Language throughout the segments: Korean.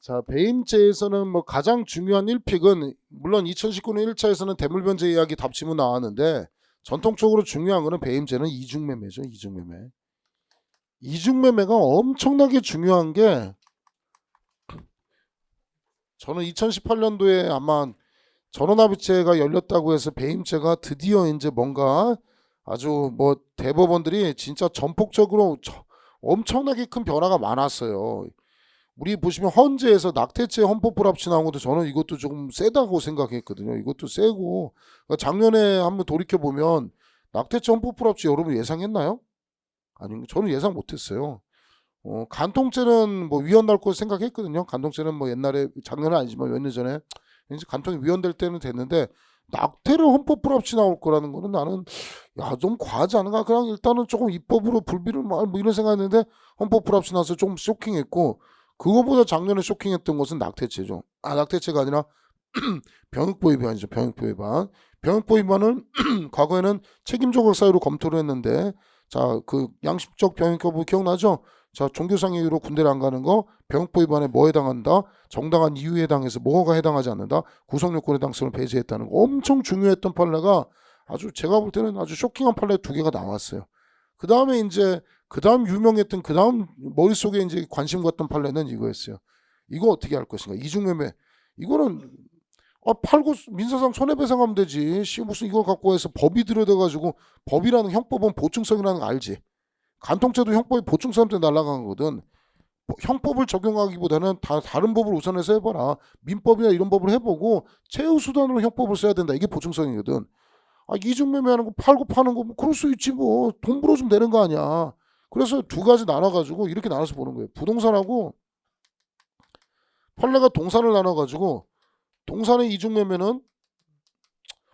자, 배임죄에서는 뭐 가장 중요한 1픽은 물론 2019년 1차에서는 대물변제 이야기 답침은 나왔는데 전통적으로 중요한 거는 배임죄는 이중매매죠. 이중매매. 이중매매가 엄청나게 중요한 게 저는 2018년도에 아마 전원합의체가 열렸다고 해서 배임죄가 드디어 이제 뭔가 아주 뭐 대법원들이 진짜 전폭적으로 엄청나게 큰 변화가 많았어요. 우리 보시면 헌재에서 낙태죄 헌법 불합치 나온 것도 저는 이것도 조금 세다고 생각했거든요. 이것도 세고 그러니까 작년에 한번 돌이켜 보면 낙태죄 헌법 불합치 여러분 예상했나요? 아니 저는 예상 못했어요. 간통죄는 뭐 위헌 날 거 생각했거든요. 간통죄는 뭐 옛날에 작년은 아니지만 몇 년 전에 이제 간통이 위헌될 때는 됐는데 낙태를 헌법 불합치 나올 거라는 거는 나는 야 좀 과하지 않은가? 그냥 일단은 조금 입법으로 불비를 뭐 이런 생각했는데 헌법 불합치 나서 좀 쇼킹했고 그거보다 작년에 쇼킹했던 것은 낙태죄죠. 낙태죄가 아니라 병역법 위반이죠. 병역법 위반. 병역법 위반은 과거에는 책임조각 사유로 검토를 했는데 자, 그 양심적 병역법 기억나죠? 자, 종교상의 이유로 군대를 안 가는 거 병역법 위반에 뭐 해당한다? 정당한 이유에 해당해서 뭐가 해당하지 않는다? 구속요건의 당성을 배제했다는 거 엄청 중요했던 판례가 아주 제가 볼 때는 아주 쇼킹한 판례 두 개가 나왔어요. 그 다음에 이제 그 다음 유명했던 그 다음 머릿속에 이제 관심 갖던 판례는 이거였어요. 이거 어떻게 할 것인가? 이중매매. 이거는 팔고 민사상 손해배상하면 되지. 무슨 이걸 갖고 해서 법이 들여다가지고 법이라는 형법은 보충성이라는 거 알지? 간통죄도 형법이 보충성 때문에 날아간 거거든. 형법을 적용하기보다는 다른 법을 우선해서 해봐라. 민법이나 이런 법을 해보고 최후수단으로 형법을 써야 된다. 이게 보충성이거든. 이중매매하는 거 팔고 파는 거뭐 그럴 수 있지 뭐. 돈 벌어주면 되는 거 아니야. 그래서 두 가지 나눠가지고 이렇게 나눠서 보는 거예요. 부동산하고 판례가 동산을 나눠가지고 동산의 이중매매는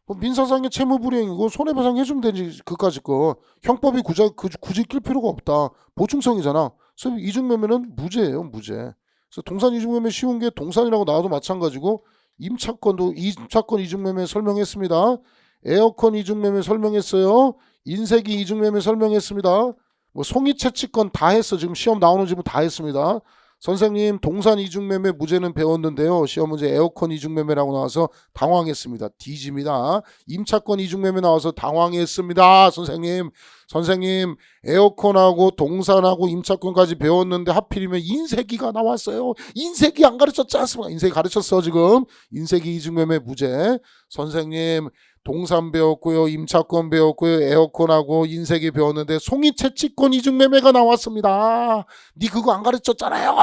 뭐 민사상의 채무불이행이고 손해배상 해주면 되지 그까짓 거. 형법이 굳이 낄 필요가 없다. 보충성이잖아. 그래서 이중매매는 무죄예요. 무죄. 그래서 동산 이중매매 쉬운 게 동산이라고 나와도 마찬가지고 임차권 이중매매 설명했습니다. 에어컨 이중매매 설명했어요. 인쇄기 이중매매 설명했습니다. 뭐 송이채취권 다 했어. 지금 시험 나오는 집은 다 했습니다. 선생님 동산 이중매매 무죄는 배웠는데요. 시험 문제 에어컨 이중매매라고 나와서 당황했습니다. 뒤집니다. 임차권 이중매매 나와서 당황했습니다. 선생님 에어컨하고 동산하고 임차권까지 배웠는데 하필이면 인쇄기가 나왔어요. 인쇄기 안 가르쳤지 않습니까? 인쇄기 가르쳤어 지금. 인쇄기 이중매매 무죄. 선생님 동산 배웠고요. 임차권 배웠고요. 에어컨하고 인쇄기 배웠는데 송이채취권 이중매매가 나왔습니다. 니 그거 안 가르쳤잖아요.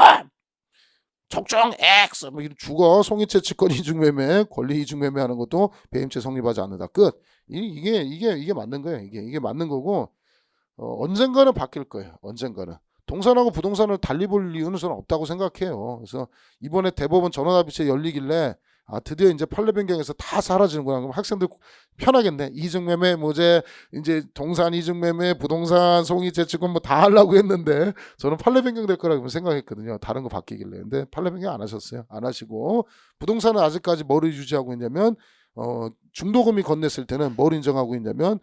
적정 X 뭐 죽어. 송이채취권 이중매매 권리 이중매매 하는 것도 배임죄 성립하지 않는다. 끝. 이게 맞는 거예요. 이게 맞는 거고 언젠가는 바뀔 거예요. 언젠가는. 동산하고 부동산을 달리 볼 이유는 저는 없다고 생각해요. 그래서 이번에 대법원 전원합의체 열리길래 드디어 이제 판례 변경에서 다 사라지는구나. 그럼 학생들 편하겠네. 이중매매 무죄, 이제 동산 이중매매, 부동산 송이채취권 뭐 다 하려고 했는데 저는 판례 변경 될 거라고 생각했거든요. 다른 거 바뀌길래. 근데 판례 변경 안 하셨어요. 안 하시고 부동산은 아직까지 뭐를 유지하고 있냐면 중도금이 건넸을 때는 뭘 인정하고 있냐면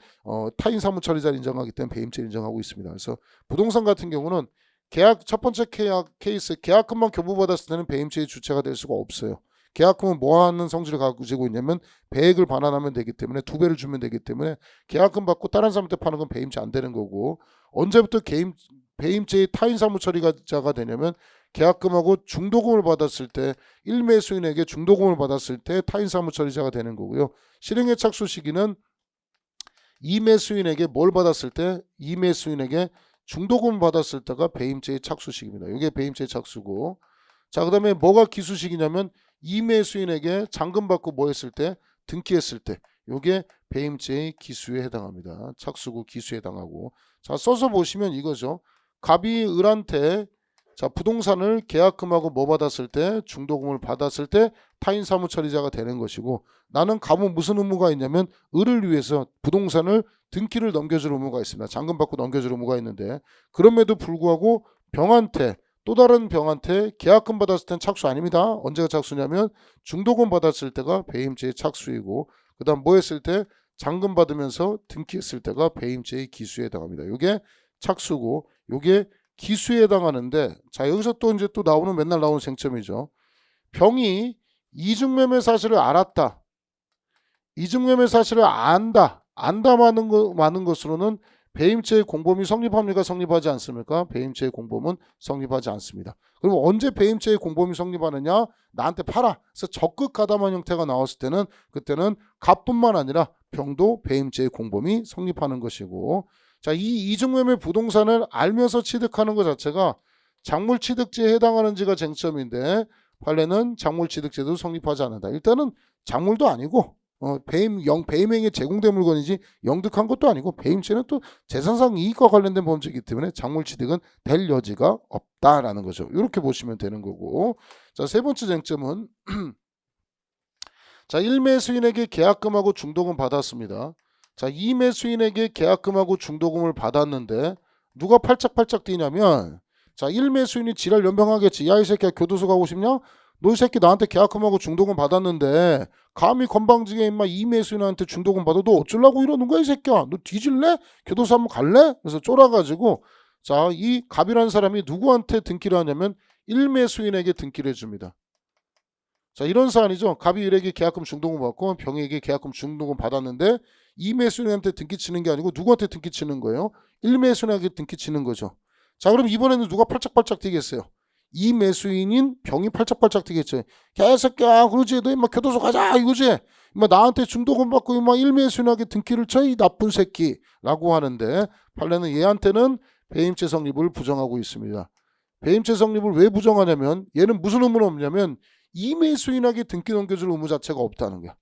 타인 사무처리자를 인정하기 때문에 배임죄를 인정하고 있습니다. 그래서 부동산 같은 경우는 첫 번째 케이스 계약금만 교부받았을 때는 배임죄의 주체가 될 수가 없어요. 계약금은 뭐하는 성질을 가지고 있냐면 배액을 반환하면 되기 때문에 2배를 주면 되기 때문에 계약금 받고 다른 사람한테 파는 건 배임죄 안 되는 거고 언제부터 배임죄의 타인 사무처리자가 되냐면 계약금하고 중도금을 받았을 때 일매수인에게 중도금을 받았을 때 타인 사무처리자가 되는 거고요. 실행의 착수 시기는 이매수인에게 뭘 받았을 때 이매수인에게 중도금을 받았을 때가 배임죄의 착수 시기입니다. 이게 배임죄의 착수고 자 그다음에 뭐가 기수식이냐면 이매수인에게 잔금 받고 뭐 했을 때 등기했을 때 요게 배임죄의 기수에 해당합니다. 착수고 기수에 해당하고 자 써서 보시면 이거죠. 갑이 을한테 자 부동산을 계약금하고 뭐 받았을 때 중도금을 받았을 때 타인 사무처리자가 되는 것이고 나는 갑은 무슨 의무가 있냐면 을을 위해서 부동산을 등기를 넘겨줄 의무가 있습니다. 잔금 받고 넘겨줄 의무가 있는데 그럼에도 불구하고 병한테 또 다른 병한테 계약금 받았을 땐 착수 아닙니다. 언제가 착수냐면 중도금 받았을 때가 배임죄의 착수이고 그 다음 뭐 했을 때 잔금 받으면서 등기했을 때가 배임죄의 기수에 해당합니다. 이게 착수고 이게 기수에 해당하는데 자 여기서 또 이제 또 나오는 맨날 나오는 쟁점이죠. 병이 이중매매 사실을 알았다. 이중매매 사실을 안다마는 것으로는 배임죄의 공범이 성립합니까? 성립하지 않습니까? 배임죄의 공범은 성립하지 않습니다. 그럼 언제 배임죄의 공범이 성립하느냐? 나한테 팔아. 그래서 적극 가담한 형태가 나왔을 때는 그때는 갑뿐만 아니라 병도 배임죄의 공범이 성립하는 것이고, 자, 이 이중매매 부동산을 알면서 취득하는 것 자체가 작물취득죄에 해당하는지가 쟁점인데 판례는 작물취득죄도 성립하지 않는다. 일단은 작물도 아니고 배임행위에 제공된 물건이지 영득한 것도 아니고 배임죄는 또 재산상 이익과 관련된 범죄이기 때문에 작물취득은 될 여지가 없다라는 거죠. 이렇게 보시면 되는 거고, 자, 세 번째 쟁점은 자, 1매수인에게 계약금하고 중도금 받았습니다. 자, 2매수인에게 계약금하고 중도금을 받았는데 누가 팔짝팔짝 뛰냐면, 자, 1매수인이 지랄 연병하겠지. 야, 이 새끼야, 교도소 가고 싶냐? 너 이 새끼 나한테 계약금하고 중도금 받았는데 감히 건방지게 임마 2매수인한테 중도금 받아. 너 어쩌려고 이러는 거야 이 새끼야. 너 뒤질래? 교도소 한번 갈래? 그래서 쫄아가지고, 자, 이 갑이라는 사람이 누구한테 등기를 하냐면 1매수인에게 등기를 해줍니다. 자, 이런 사안이죠. 갑이 일에게 계약금 중도금 받고 병에게 계약금 중도금 받았는데 2매수인한테 등기 치는 게 아니고 누구한테 등기 치는 거예요? 1매수인에게 등기 치는 거죠. 자, 그럼 이번에는 누가 팔짝팔짝 뛰겠어요? 2매수인인 병이 팔짝팔짝 뛰겠죠. 개새끼야, 그러지? 너 임마 교도소 가자 이거지? 임마 나한테 중도금 받고 임마 1매수인에게 등기를 쳐, 이 나쁜 새끼라고 하는데 판례는 얘한테는 배임죄 성립을 부정하고 있습니다. 배임죄 성립을 왜 부정하냐면 얘는 무슨 의무는 없냐면 2매수인에게 등기 넘겨줄 의무 자체가 없다는 거야.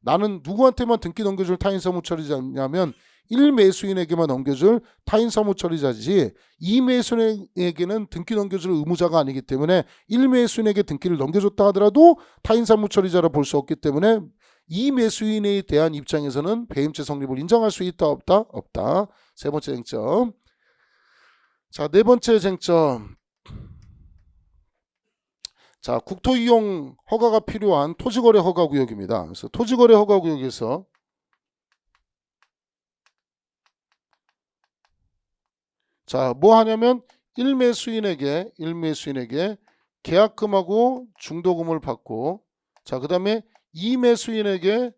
나는 누구한테만 등기 넘겨줄 타인 사무처리자냐면 1매수인에게만 넘겨줄 타인 사무처리자지 2매수인에게는 등기 넘겨줄 의무자가 아니기 때문에 1매수인에게 등기를 넘겨줬다 하더라도 타인 사무처리자라 볼 수 없기 때문에 2매수인에 대한 입장에서는 배임죄 성립을 인정할 수 있다 없다? 없다. 세 번째 쟁점. 자, 네 번째 쟁점. 자, 국토이용 허가가 필요한 토지거래 허가구역입니다. 그래서 토지거래 허가구역에서 자, 뭐 하냐면 1매수인에게 계약금하고 중도금을 받고, 자, 그 다음에 2매수인에게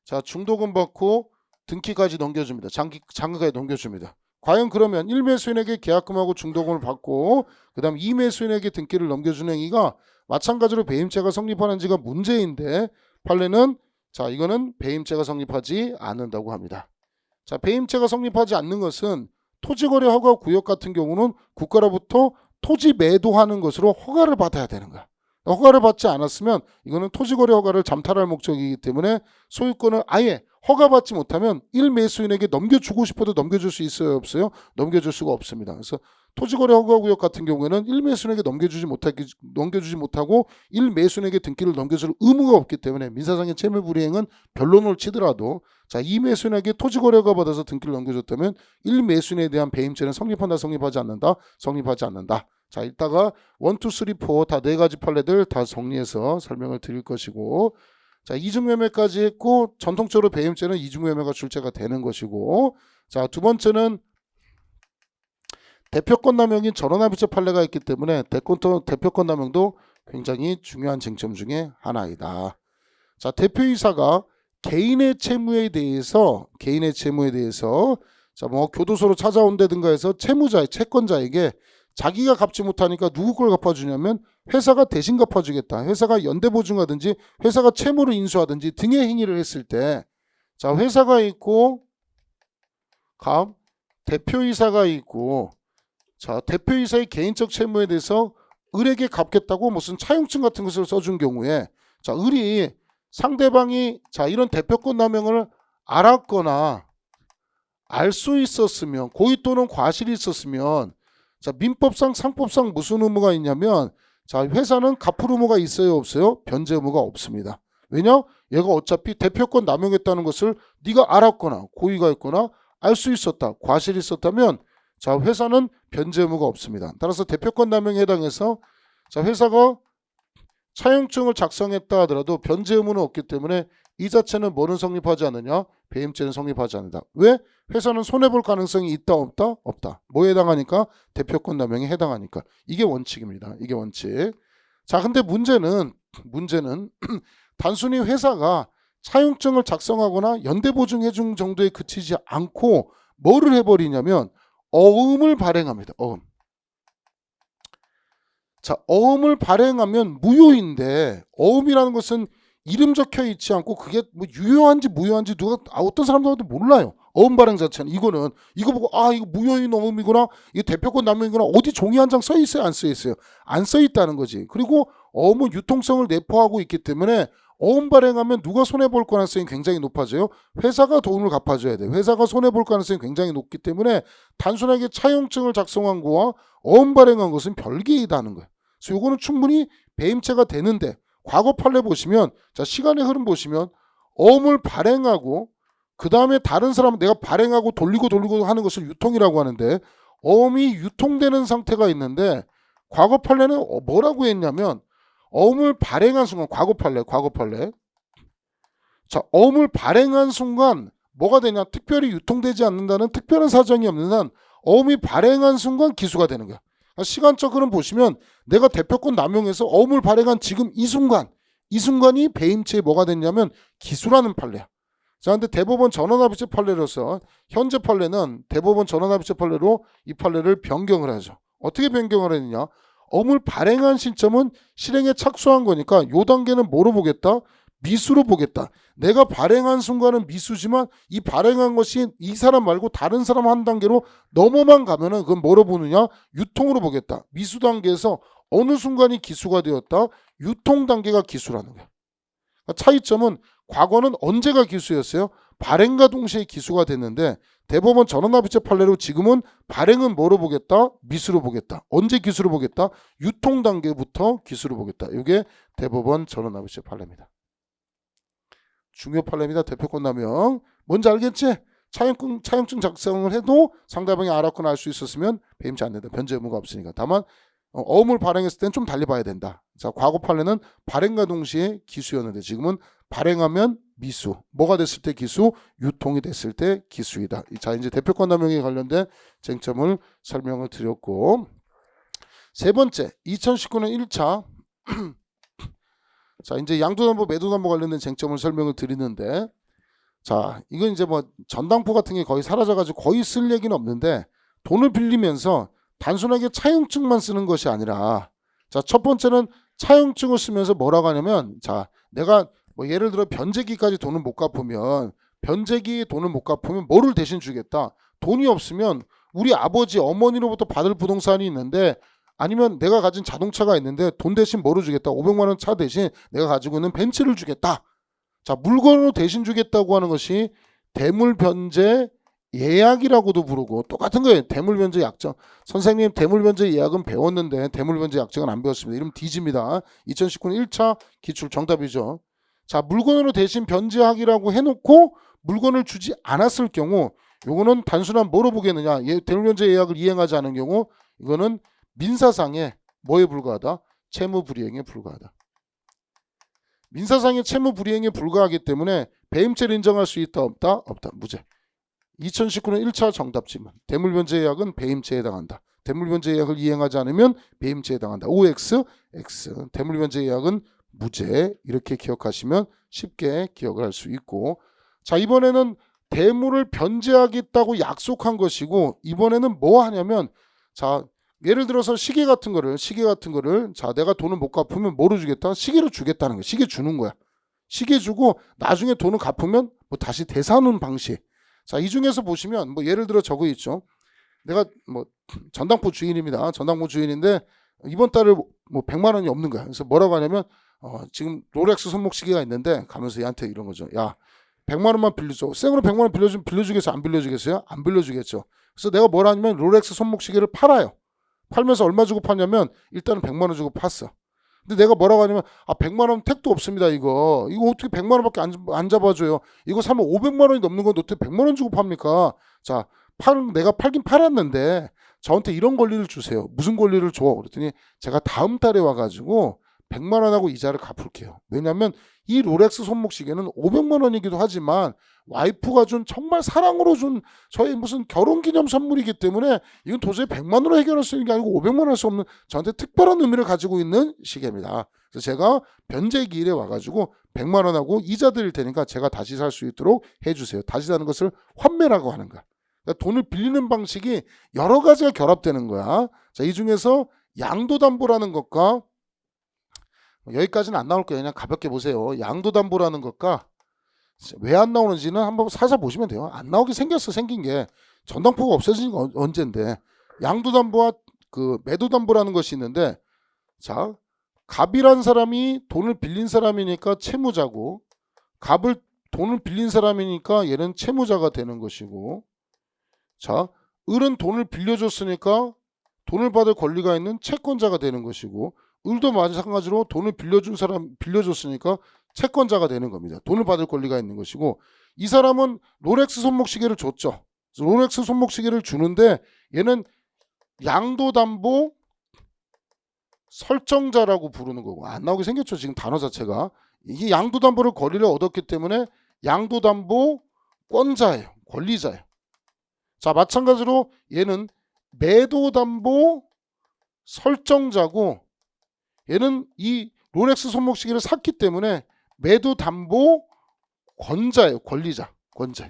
자, 중도금 받고 등기까지 넘겨줍니다. 장기까지 넘겨줍니다. 과연 그러면 1매수인에게 계약금하고 중도금을 받고 그 다음 2매수인에게 등기를 넘겨주는 행위가 마찬가지로 배임죄가 성립하는지가 문제인데 판례는 자, 이거는 배임죄가 성립하지 않는다고 합니다. 자, 배임죄가 성립하지 않는 것은 토지거래 허가 구역 같은 경우는 국가로부터 토지 매도하는 것으로 허가를 받아야 되는 거야. 허가를 받지 않았으면 이거는 토지거래 허가를 잠탈할 목적이기 때문에 소유권을 아예 허가받지 못하면 1매수인에게 넘겨주고 싶어도 넘겨줄 수 있어요 없어요? 넘겨줄 수가 없습니다. 그래서 토지거래 허가구역 같은 경우에는 1매수인에게 넘겨주지 못하고 1매수인에게 등기를 넘겨줄 의무가 없기 때문에 민사상의 채무불이행은 변론을 치더라도 자, 2매수인에게 토지거래 허가 받아서 등기를 넘겨줬다면 1매수인에 대한 배임죄는 성립한다 성립하지 않는다? 성립하지 않는다. 자, 이따가 1, 2, 3, 4 다 네 가지 판례들 다 정리해서 설명을 드릴 것이고, 자, 이중매매까지 했고 전통적으로 배임죄는 이중매매가 출제가 되는 것이고, 자, 두 번째는 대표권 남용인 전원합의체 판례가 있기 때문에 대표권 남용도 굉장히 중요한 쟁점 중에 하나이다. 자, 대표이사가 개인의 채무에 대해서 자, 뭐 교도소로 찾아온다든가 해서 채권자에게 자기가 갚지 못하니까 누구 걸 갚아주냐면 회사가 대신 갚아주겠다. 회사가 연대보증하든지 회사가 채무를 인수하든지 등의 행위를 했을 때, 자, 회사가 있고 대표이사가 있고, 자, 대표이사의 개인적 채무에 대해서 을에게 갚겠다고 무슨 차용증 같은 것을 써준 경우에, 자, 을이 상대방이 자, 이런 대표권 남용을 알았거나 알 수 있었으면, 고의 또는 과실이 있었으면, 자, 민법상 상법상 무슨 의무가 있냐면, 자, 회사는 갚을 의무가 있어요 없어요? 변제 의무가 없습니다. 왜냐? 얘가 어차피 대표권 남용했다는 것을 네가 알았거나 고의가 있거나 알 수 있었다, 과실이 있었다면 자, 회사는 변제 의무가 없습니다. 따라서 대표권 남용에 해당해서 자, 회사가 차용증을 작성했다 하더라도 변제 의무는 없기 때문에 이 자체는 뭐는 성립하지 않느냐? 배임죄는 성립하지 않는다. 왜? 회사는 손해볼 가능성이 있다 없다? 없다. 뭐에 해당하니까? 대표권 남용에 해당하니까. 이게 원칙입니다. 이게 원칙. 자, 근데 문제는 단순히 회사가 차용증을 작성하거나 연대보증해준 정도에 그치지 않고 뭐를 해버리냐면 어음을 발행합니다. 어음. 자, 어음을 발행하면 무효인데 어음이라는 것은 이름 적혀 있지 않고 그게 뭐 유효한지 무효한지 누가 어떤 사람들도 몰라요. 어음 발행 자체는 이거는 이거 보고 이거 무효인 어음이구나, 이거 대표권 남용이구나, 어디 종이 한 장 써 있어요, 안 써 있어요? 안 써 있다는 거지. 그리고 어음은 유통성을 내포하고 있기 때문에 어음 발행하면 누가 손해 볼 가능성이 굉장히 높아져요. 회사가 돈을 갚아줘야 돼. 회사가 손해 볼 가능성이 굉장히 높기 때문에 단순하게 차용증을 작성한 거와 어음 발행한 것은 별개이다는 거예요. 그래서 요거는 충분히 배임죄가 되는데, 과거 판례 보시면, 자, 시간의 흐름 보시면 어음을 발행하고 그 다음에 다른 사람은 내가 발행하고 돌리고 하는 것을 유통이라고 하는데, 어음이 유통되는 상태가 있는데 과거 판례는 뭐라고 했냐면 어음을 발행한 순간, 과거 판례. 자, 어음을 발행한 순간 뭐가 되냐? 특별히 유통되지 않는다는 특별한 사정이 없는 한 어음이 발행한 순간 기수가 되는 거야. 시간적 흐름 보시면 내가 대표권 남용해서 어음을 발행한 지금 이 순간이 배임죄에 뭐가 됐냐면 기수라는 판례야. 자, 근데 대법원 전원합의체 판례로서 현재 판례는 대법원 전원합의체 판례로 이 판례를 변경을 하죠. 어떻게 변경을 했느냐? 어음을 발행한 시점은 실행에 착수한 거니까 요 단계는 뭐로 보겠다? 미수로 보겠다. 내가 발행한 순간은 미수지만 이 발행한 것이 이 사람 말고 다른 사람 한 단계로 넘어만 가면은 그건 뭐로 보느냐? 유통으로 보겠다. 미수 단계에서 어느 순간이 기수가 되었다? 유통 단계가 기수라는 거야. 차이점은 과거는 언제가 기수였어요? 발행과 동시에 기수가 됐는데 대법원 전원합의체 판례로 지금은 발행은 뭐로 보겠다? 미수로 보겠다. 언제 기수로 보겠다? 유통 단계부터 기수로 보겠다. 이게 대법원 전원합의체 판례입니다. 중요 판례입니다. 대표권 남용. 뭔지 알겠지? 차용증 작성을 해도 상대방이 알았거나 알 수 있었으면 배임죄 안 된다. 변제 의무가 없으니까. 다만 어음을 발행했을 때는 좀 달리 봐야 된다. 자, 과거 판례는 발행과 동시에 기수였는데 지금은 발행하면 미수. 뭐가 됐을 때 기수? 유통이 됐을 때 기수이다. 자, 이제 대표권 남용에 관련된 쟁점을 설명을 드렸고, 세 번째 2019년 1차 자, 이제 양도담보 매도담보 관련된 쟁점을 설명을 드리는데, 자, 이건 이제 뭐 전당포 같은 게 거의 사라져가지고 거의 쓸 얘기는 없는데, 돈을 빌리면서 단순하게 차용증만 쓰는 것이 아니라, 자, 첫 번째는 차용증을 쓰면서 뭐라고 하냐면, 자, 내가 뭐 예를 들어 변제기까지 돈을 못 갚으면, 변제기 돈을 못 갚으면 뭐를 대신 주겠다. 돈이 없으면 우리 아버지 어머니로부터 받을 부동산이 있는데, 아니면 내가 가진 자동차가 있는데 돈 대신 뭐를 주겠다. 500만 원 차 대신 내가 가지고 있는 벤츠를 주겠다. 자, 물건으로 대신 주겠다고 하는 것이 대물변제 예약이라고도 부르고 똑같은 거예요. 대물변제 약정. 선생님 대물변제 예약은 배웠는데 대물변제 약정은 안 배웠습니다. 이름 뒤집니다. 2019년 1차 기출 정답이죠. 자, 물건으로 대신 변제하기라고 해놓고 물건을 주지 않았을 경우, 요거는 단순한 뭐로 보겠느냐? 대물변제 예약을 이행하지 않은 경우 이거는 민사상의 뭐에 불과하다? 채무불이행에 불과하다. 민사상의 채무불이행에 불과하기 때문에 배임죄를 인정할 수 있다 없다? 없다. 무죄. 2019년 1차 정답 질문. 대물변제 예약은 배임죄에 해당한다. 대물변제 예약을 이행하지 않으면 배임죄에 해당한다. OX, X. 대물변제 예약은 무죄. 이렇게 기억하시면 쉽게 기억을 할 수 있고, 자, 이번에는 대물을 변제하겠다고 약속한 것이고, 이번에는 뭐 하냐면, 자, 예를 들어서 시계 같은 거를 자, 내가 돈을 못 갚으면 뭐로 주겠다? 시계를 주겠다는 거야. 시계 주는 거야. 시계 주고 나중에 돈을 갚으면 뭐 다시 되사는 방식. 자, 이 중에서 보시면 뭐 예를 들어 저거 있죠. 내가 뭐 전당포 주인입니다. 전당포 주인인데 이번 달에 뭐 100만 원이 없는 거야. 그래서 뭐라고 하냐면 지금 롤렉스 손목시계가 있는데 가면서 얘한테 이런 거죠. 야, 100만 원만 빌려줘. 생으로 100만 원 빌려주면 빌려주겠어요? 안 빌려주겠어요? 안 빌려주겠죠. 그래서 내가 뭐라 하냐면 롤렉스 손목시계를 팔아요. 팔면서 얼마 주고 팠냐면 일단은 100만 원 주고 팠어. 근데 내가 뭐라고 하냐면 100만 원 택도 없습니다. 이거 어떻게 100만 원밖에 안 잡아줘요. 이거 사면 500만 원이 넘는 건 어떻게 100만 원 주고 팝니까? 자, 내가 팔긴 팔았는데 저한테 이런 권리를 주세요. 무슨 권리를 줘? 그랬더니 제가 다음 달에 와가지고 100만 원하고 이자를 갚을게요. 왜냐하면 이 롤렉스 손목시계는 500만 원이기도 하지만 와이프가 준 정말 사랑으로 준 저희 무슨 결혼기념 선물이기 때문에 이건 도저히 100만 원으로 해결할 수 있는 게 아니고 500만 원 할 수 없는 저한테 특별한 의미를 가지고 있는 시계입니다. 그래서 제가 변제기일에 와가지고 100만 원하고 이자 드릴 테니까 제가 다시 살 수 있도록 해주세요. 다시 사는 것을 환매라고 하는 거야. 그러니까 돈을 빌리는 방식이 여러 가지가 결합되는 거야. 자, 이 중에서 양도담보라는 것과 여기까지는 안 나올 거예요. 그냥 가볍게 보세요. 양도담보라는 것과 왜 안 나오는지는 한번 살살 보시면 돼요. 안 나오게 생겼어. 생긴 게 전당포가 없어진 건 언젠데. 양도담보와 그 매도담보라는 것이 있는데, 자, 갑이란 사람이 돈을 빌린 사람이니까 채무자고, 갑을 돈을 빌린 사람이니까 얘는 채무자가 되는 것이고, 자, 을은 돈을 빌려줬으니까 돈을 받을 권리가 있는 채권자가 되는 것이고, 을도 마찬가지로 돈을 빌려준 사람 빌려줬으니까 채권자가 되는 겁니다. 돈을 받을 권리가 있는 것이고, 이 사람은 롤렉스 손목시계를 줬죠. 롤렉스 손목시계를 주는데 얘는 양도담보 설정자라고 부르는 거고, 안 나오게 생겼죠. 지금 단어 자체가. 이게 양도담보를 권리를 얻었기 때문에 양도담보권자예요. 권리자예요. 자, 마찬가지로 얘는 매도담보 설정자고, 얘는 이 롤렉스 손목시계를 샀기 때문에 매도담보 권자예요. 권리자, 권자.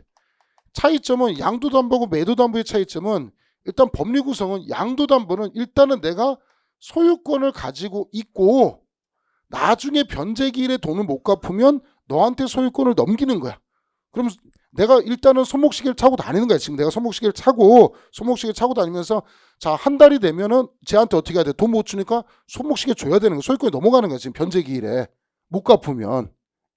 차이점은 양도담보고 매도담보의 차이점은 일단 법리 구성은 양도담보는 일단은 내가 소유권을 가지고 있고 나중에 변제기일에 돈을 못 갚으면 너한테 소유권을 넘기는 거야. 그럼 내가 일단은 손목시계를 차고 다니는 거야. 지금 내가 손목시계를 차고 다니면서 자, 한 달이 되면은 쟤한테 어떻게 해야 돼? 돈 못 주니까 손목시계 줘야 되는 거야. 소유권이 넘어가는 거야. 지금 변제기일에 못 갚으면.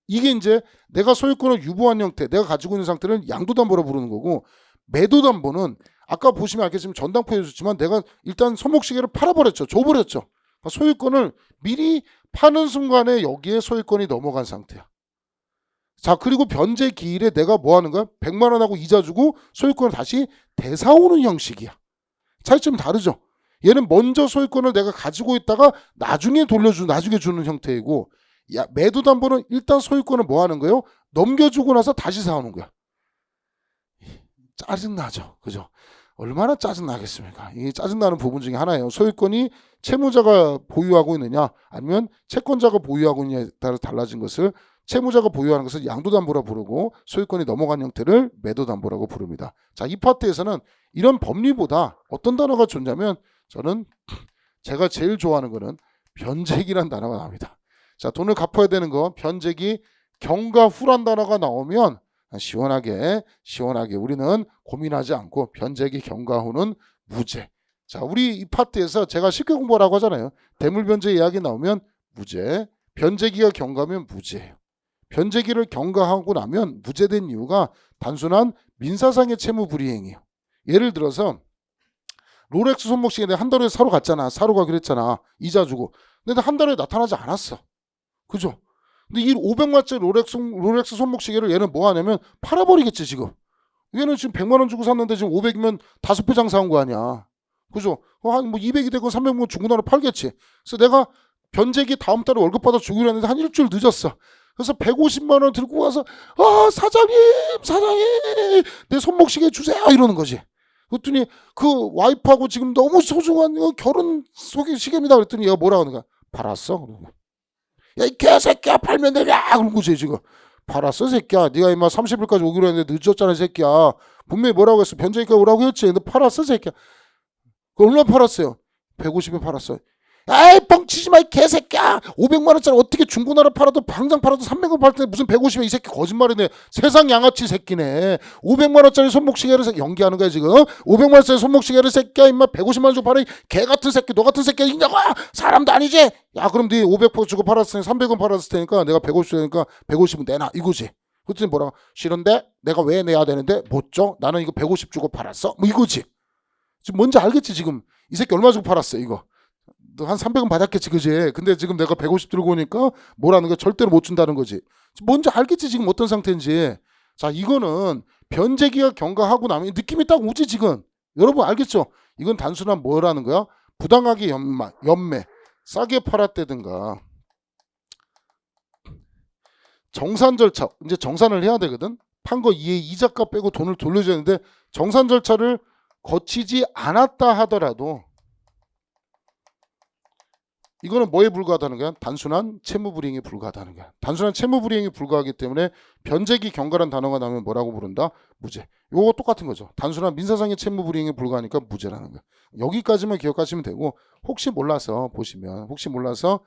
이게 이제 내가 소유권을 유보한 형태, 내가 가지고 있는 상태를 양도담보라 부르는 거고, 매도담보는 아까 보시면 알겠지만 전당포에 줬지만 내가 일단 손목시계를 팔아버렸죠. 줘버렸죠. 그러니까 소유권을 미리 파는 순간에 여기에 소유권이 넘어간 상태야. 자, 그리고 변제 기일에 내가 뭐 하는 거야? 100만 원하고 이자 주고 소유권을 다시 되사오는 형식이야. 차이점이 다르죠. 얘는 먼저 소유권을 내가 가지고 있다가 나중에 나중에 주는 형태이고, 매도담보는 일단 소유권을 뭐 하는 거예요? 넘겨주고 나서 다시 사오는 거야. 짜증나죠. 그죠? 얼마나 짜증나겠습니까? 이게 짜증나는 부분 중에 하나예요. 소유권이 채무자가 보유하고 있느냐 아니면 채권자가 보유하고 있느냐에 따라 달라진 것을, 채무자가 보유하는 것을 양도담보라 부르고 소유권이 넘어간 형태를 매도담보라고 부릅니다. 자, 이 파트에서는 이런 법리보다 어떤 단어가 좋냐면 저는 제가 제일 좋아하는 거는 변제기란 단어가 나옵니다. 자, 돈을 갚아야 되는 거 변제기 경과 후란 단어가 나오면 시원하게 우리는 고민하지 않고 변제기 경과 후는 무죄. 자, 우리 이 파트에서 제가 쉽게 공부하라고 하잖아요. 대물변제 이야기 나오면 무죄, 변제기가 경과면 무죄예요. 변제기를 경과하고 나면 무죄된 이유가 단순한 민사상의 채무 불이행이에요. 예를 들어서 롤렉스 손목시계 내가 한 달에 사러 갔잖아. 사러 가기로 했잖아. 이자 주고. 근데 한 달에 나타나지 않았어. 그죠? 근데 이 500만짜리 롤렉스 손목시계를 얘는 뭐 하냐면 팔아버리겠지 지금. 얘는 지금 100만 원 주고 샀는데 지금 500이면 5배 장사한 거 아니야. 그죠? 한 뭐 200이 되고 300만 중고나라 팔겠지. 그래서 내가 변제기 다음 달에 월급 받아 주기로 했는데 한 일주일 늦었어. 그래서 150만 원 들고 가서 사장님 내 손목시계 주세요 이러는 거지. 그랬더니 그 와이프하고 지금 너무 소중한 결혼 시계입니다. 그랬더니 얘가 뭐라고 하는 거야? 팔았어? 야, 이 개새끼야, 팔면 되냐? 그런 거지 지금. 팔았어 새끼야. 네가 임마 30일까지 오기로 했는데 늦었잖아 새끼야. 분명히 뭐라고 했어? 변제기가 오라고 했지. 근데 팔았어 새끼야. 그 얼마 팔았어요? 150에 팔았어. 에이 뻥치지 마 이 개새끼야. 500만 원짜리 어떻게 중고나라 팔아도 당장 팔아도 300원 팔 때 무슨 150에 이 새끼 거짓말이네. 세상 양아치 새끼네. 500만 원짜리 손목시계를 연기하는 거야 지금. 500만 원짜리 손목시계를 새끼야 임마 150만 원 주고 팔아. 개 같은 새끼. 너 같은 새끼가 있냐고. 사람도 아니지. 야 그럼 네 500% 주고 팔았으니 300원 팔았을 테니까 내가 150 되니까 150은 내놔 이거지. 그랬더니 뭐라고? 싫은데 내가 왜 내야 되는데 못 줘? 나는 이거 150 주고 팔았어. 뭐 이거지. 지금 뭔지 알겠지 지금. 이 새끼 얼마 주고 팔았어 이거. 한 300원 받았겠지 그지. 근데 지금 내가 150 들고 오니까 뭐라는 거 절대로 못 준다는 거지. 뭔지 알겠지 지금 어떤 상태인지. 자 이거는 변제기가 경과하고 나면 느낌이 딱 오지 지금. 여러분 알겠죠? 이건 단순한 뭐라는 거야? 부당하게 연매 싸게 팔았다든가 정산 절차 이제 정산을 해야 되거든. 판 거 이해 이자값 빼고 돈을 돌려줘야 되는데 정산 절차를 거치지 않았다 하더라도 이거는 뭐에 불과하다는 거야? 단순한 채무불이행에 불과하다는 거야. 단순한 채무불이행에 불과하기 때문에 변제기 경과란 단어가 나오면 뭐라고 부른다? 무죄. 요거 똑같은 거죠. 단순한 민사상의 채무불이행에 불과하니까 무죄라는 거야. 여기까지만 기억하시면 되고 혹시 몰라서 보시면 혹시 몰라서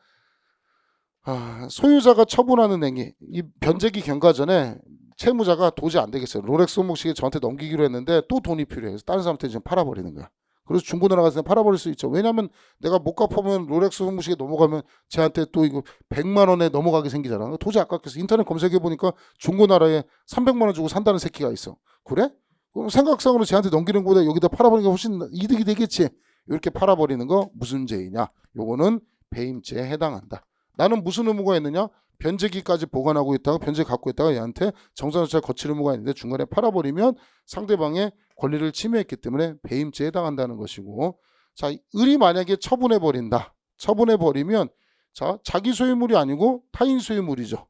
소유자가 처분하는 행위 이 변제기 경과 전에 채무자가 도저히 안 되겠어요. 롤렉스 손목시계 저한테 넘기기로 했는데 또 돈이 필요해요. 그래서 다른 사람한테 지금 팔아버리는 거야. 그래서 중고나라 가서 팔아버릴 수 있죠. 왜냐면 내가 못 갚으면 롤렉스 손목시계 넘어가면 쟤한테 또 이거 100만 원에 넘어가게 생기잖아. 도저히 아깝겠어. 인터넷 검색해 보니까 중고나라에 300만 원 주고 산다는 새끼가 있어. 그래? 그럼 생각상으로 쟤한테 넘기는 것보다 여기다 팔아버리는 게 훨씬 이득이 되겠지. 이렇게 팔아버리는 거 무슨 죄이냐? 요거는 배임죄에 해당한다. 나는 무슨 의무가 있느냐? 변제기까지 보관하고 있다가 변제 갖고 있다가 얘한테 정산 절차를 거칠 의무가 있는데 중간에 팔아버리면 상대방의 권리를 침해했기 때문에 배임죄에 해당한다는 것이고, 자, 을이 만약에 처분해버린다. 처분해버리면 자, 자기 소유물이 아니고 타인 소유물이죠.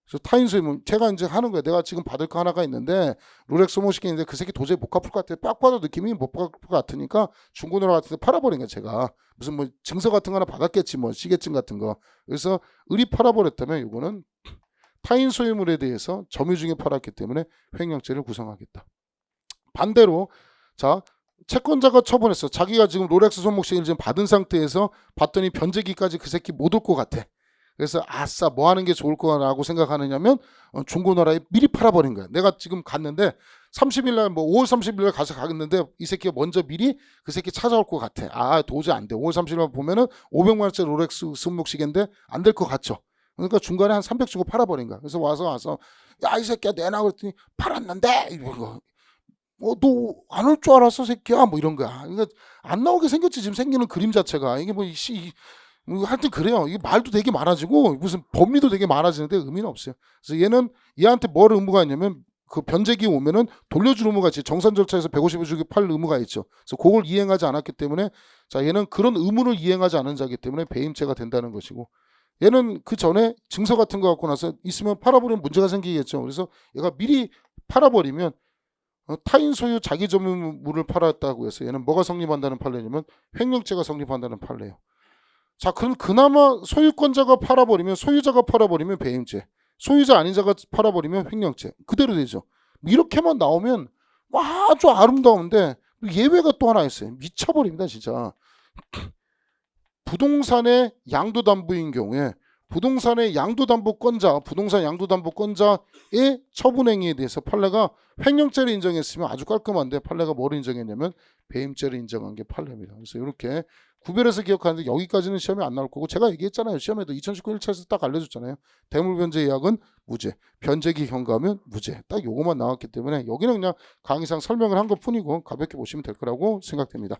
그래서 타인 소유물 제가 이제 하는 거예요. 내가 지금 받을 거 하나가 있는데 롤렉스 소모시키는데 그 새끼 도저히 못 갚을 것 같아. 딱 봐도 느낌이 못 갚을 것 같으니까 중고나라 같은 데 팔아버린 거야. 제가 무슨 뭐 증서 같은 거 하나 받았겠지 뭐 시계증 같은 거. 그래서 을이 팔아버렸다면 이거는 타인 소유물에 대해서 점유중에 팔았기 때문에 횡령죄를 구성하겠다. 반대로 자, 채권자가 처분했어. 자기가 지금 롤렉스 손목시계를 지금 받은 상태에서 봤더니 변제기까지 그 새끼 못 올 것 같아. 그래서 아싸 뭐 하는 게 좋을 거라고 생각하느냐면 중고나라에 미리 팔아버린 거야. 내가 지금 갔는데 30일 날 뭐 5월 30일 날 가서 가겠는데 이 새끼가 먼저 미리 그 새끼 찾아올 것 같아. 아 도저히 안 돼. 5월 30일 날 보면은 500만 원짜리 롤렉스 손목시계인데 안 될 것 같죠. 그러니까 중간에 한 300 주고 팔아버린 거야. 그래서 와서 야 이 새끼야 내놔 그랬더니 팔았는데 이거 너 안 올 줄 알았어 새끼야 뭐 이런 거야. 그러니까 안 나오게 생겼지 지금 생기는 그림 자체가. 이게 뭐 하여튼 그래요. 이게 말도 되게 많아지고 무슨 법리도 되게 많아지는데 의미는 없어요. 그래서 얘한테 뭘 의무가 있냐면 그 변제기 오면은 돌려줄 의무가 있지. 정산 절차에서 150을 주기 팔 의무가 있죠. 그래서 그걸 이행하지 않았기 때문에 자 얘는 그런 의무를 이행하지 않은 자이기 때문에 배임죄가 된다는 것이고, 얘는 그 전에 증서 같은 거 갖고 나서 있으면 팔아버리면 문제가 생기겠죠. 그래서 얘가 미리 팔아버리면 타인 소유 자기 점유물을 팔았다고 해서 얘는 뭐가 성립한다는 판례냐면 횡령죄가 성립한다는 판례예요. 자, 그럼 그나마 소유권자가 팔아버리면 소유자가 팔아버리면 배임죄, 소유자 아닌 자가 팔아버리면 횡령죄 그대로 되죠. 이렇게만 나오면 아주 아름다운데 예외가 또 하나 있어요. 미쳐버립니다 진짜. 부동산의 양도담보인 경우에 부동산의 양도담보권자, 부동산 양도담보권자의 처분행위에 대해서 판례가 횡령죄를 인정했으면 아주 깔끔한데 판례가 뭘 인정했냐면 배임죄를 인정한 게 판례입니다. 그래서 이렇게 구별해서 기억하는데 여기까지는 시험에 안 나올 거고, 제가 얘기했잖아요. 시험에도 2019 1차에서 딱 알려줬잖아요. 대물변제 예약은 무죄, 변제기 경과하면 무죄. 딱 요거만 나왔기 때문에 여기는 그냥 강의상 설명을 한 것 뿐이고 가볍게 보시면 될 거라고 생각됩니다.